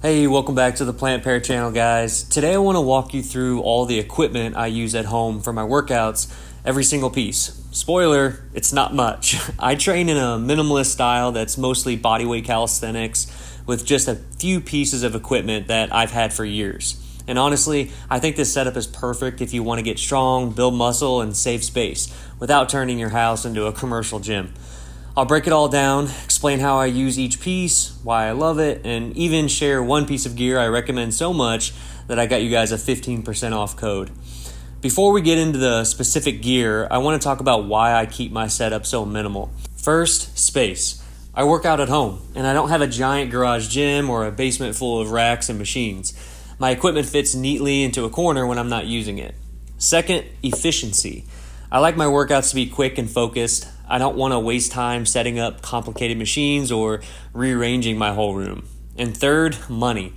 Hey, welcome back to the Plant Pair channel, guys. Today I want to walk you through all the equipment I use at home for my workouts, every single piece. Spoiler, it's not much. I train in a minimalist style that's mostly bodyweight calisthenics with just a few pieces of equipment that I've had for years. And honestly, I think this setup is perfect if you want to get strong, build muscle, and save space without turning your house into a commercial gym. I'll break it all down, explain how I use each piece, why I love it, and even share one piece of gear I recommend so much that I got you guys a 15% off code. Before we get into the specific gear, I want to talk about why I keep my setup so minimal. First, space. I work out at home, and I don't have a giant garage gym or a basement full of racks and machines. My equipment fits neatly into a corner when I'm not using it. Second, efficiency. I like my workouts to be quick and focused. I don't want to waste time setting up complicated machines or rearranging my whole room. And third, money.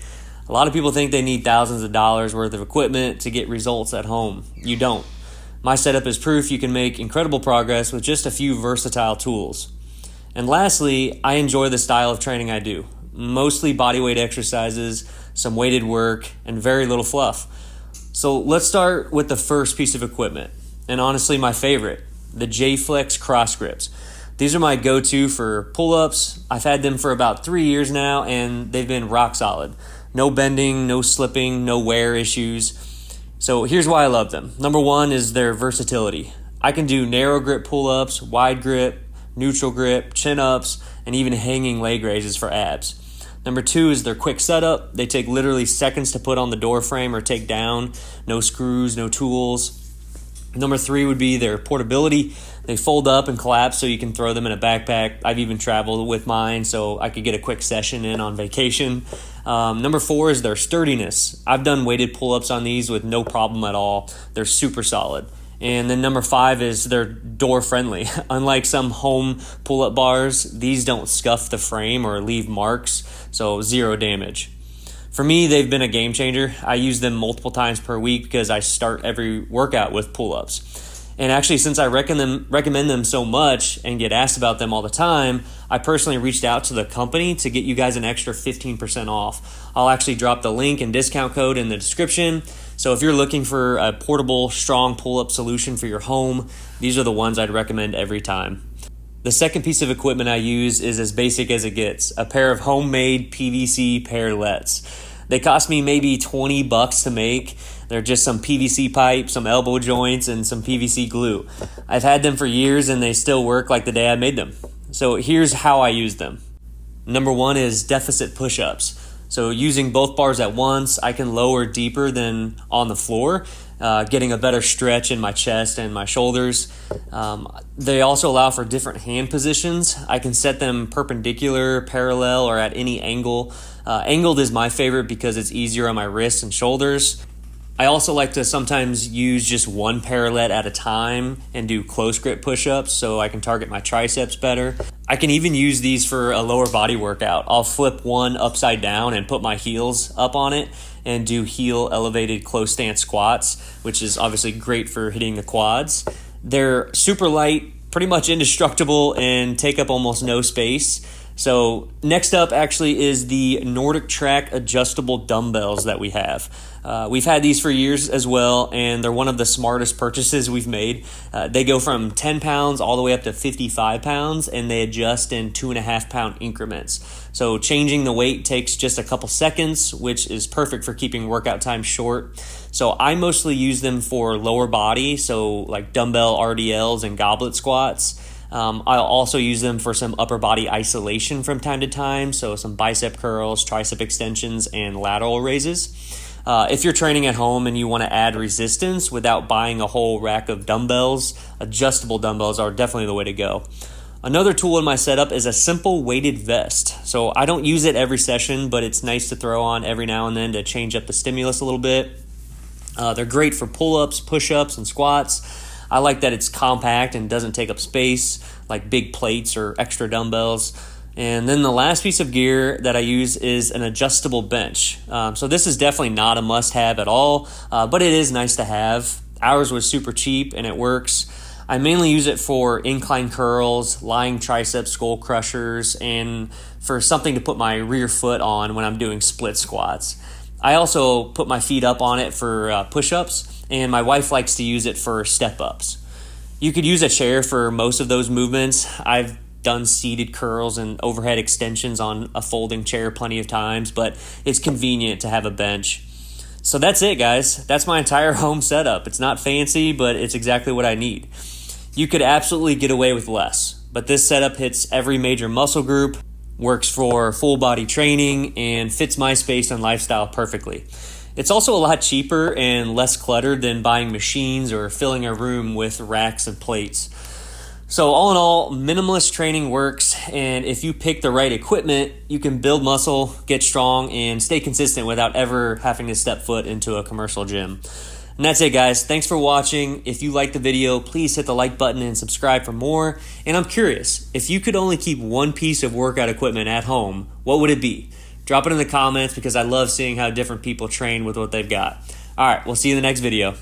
A lot of people think they need thousands of dollars worth of equipment to get results at home. You don't. My setup is proof you can make incredible progress with just a few versatile tools. And lastly, I enjoy the style of training I do. Mostly bodyweight exercises, some weighted work, and very little fluff. So let's start with the first piece of equipment, and honestly my favorite, the JFlex CrossGrips. These are my go-to for pull-ups. I've had them for about 3 years now, and they've been rock solid. No bending, no slipping, no wear issues. So here's why I love them. Number one is their versatility. I can do narrow grip pull-ups, wide grip, neutral grip, chin-ups, and even hanging leg raises for abs. Number two is their quick setup. They take literally seconds to put on the door frame or take down. No screws, no tools. Number three would be their portability. They fold up and collapse so you can throw them in a backpack. I've even traveled with mine so I could get a quick session in on vacation. Number four is their sturdiness. I've done weighted pull-ups on these with no problem at all. They're super solid. And then number five is they're door friendly. Unlike some home pull-up bars, these don't scuff the frame or leave marks, so zero damage. For me, they've been a game changer. I use them multiple times per week because I start every workout with pull-ups. And actually, since I recommend them so much and get asked about them all the time, I personally reached out to the company to get you guys an extra 15% off. I'll actually drop the link and discount code in the description. So if you're looking for a portable, strong pull-up solution for your home, these are the ones I'd recommend every time. The second piece of equipment I use is as basic as it gets, a pair of homemade PVC parallettes. They cost me maybe $20 to make. They're just some PVC pipe, some elbow joints, and some PVC glue. I've had them for years and they still work like the day I made them. So here's how I use them. Number one is deficit push-ups. So using both bars at once, I can lower deeper than on the floor, getting a better stretch in my chest and my shoulders. They also allow for different hand positions. I can set them perpendicular, parallel, or at any angle. Angled is my favorite because it's easier on my wrists and shoulders. I also like to sometimes use just one parallette at a time and do close grip push-ups so I can target my triceps better. I can even use these for a lower body workout. I'll flip one upside down and put my heels up on it and do heel elevated close stance squats, which is obviously great for hitting the quads. They're super light, pretty much indestructible, and take up almost no space. So next up actually is the Nordic Track adjustable dumbbells that we have. We've had these for years as well, and they're one of the smartest purchases we've made. They go from 10 pounds all the way up to 55 pounds, and they adjust in 2.5 pound increments. So changing the weight takes just a couple seconds, which is perfect for keeping workout time short. So I mostly use them for lower body, so like dumbbell RDLs and goblet squats. I'll also use them for some upper body isolation from time to time, so some bicep curls, tricep extensions, and lateral raises. If you're training at home and you want to add resistance without buying a whole rack of dumbbells, adjustable dumbbells are definitely the way to go. Another tool in my setup is a simple weighted vest. So I don't use it every session, but it's nice to throw on every now and then to change up the stimulus a little bit. They're great for pull-ups, push-ups, and squats. I like that it's compact and doesn't take up space like big plates or extra dumbbells. And then the last piece of gear that I use is an adjustable bench. So this is definitely not a must-have at all, but it is nice to have. Ours was super cheap and it works. I mainly use it for incline curls, lying tricep skull crushers, and for something to put my rear foot on when I'm doing split squats. I also put my feet up on it for push-ups, and my wife likes to use it for step-ups. You could use a chair for most of those movements. I've done seated curls and overhead extensions on a folding chair plenty of times, but it's convenient to have a bench. So that's it, guys. That's my entire home setup. It's not fancy, but it's exactly what I need. You could absolutely get away with less, but this setup hits every major muscle group, works for full body training, and fits my space and lifestyle perfectly. It's also a lot cheaper and less cluttered than buying machines or filling a room with racks and plates. So all in all, minimalist training works, and if you pick the right equipment, you can build muscle, get strong, and stay consistent without ever having to step foot into a commercial gym. And that's it, guys. Thanks for watching. If you liked the video, please hit the like button and subscribe for more. And I'm curious, if you could only keep one piece of workout equipment at home, what would it be? Drop it in the comments because I love seeing how different people train with what they've got. All right, we'll see you in the next video.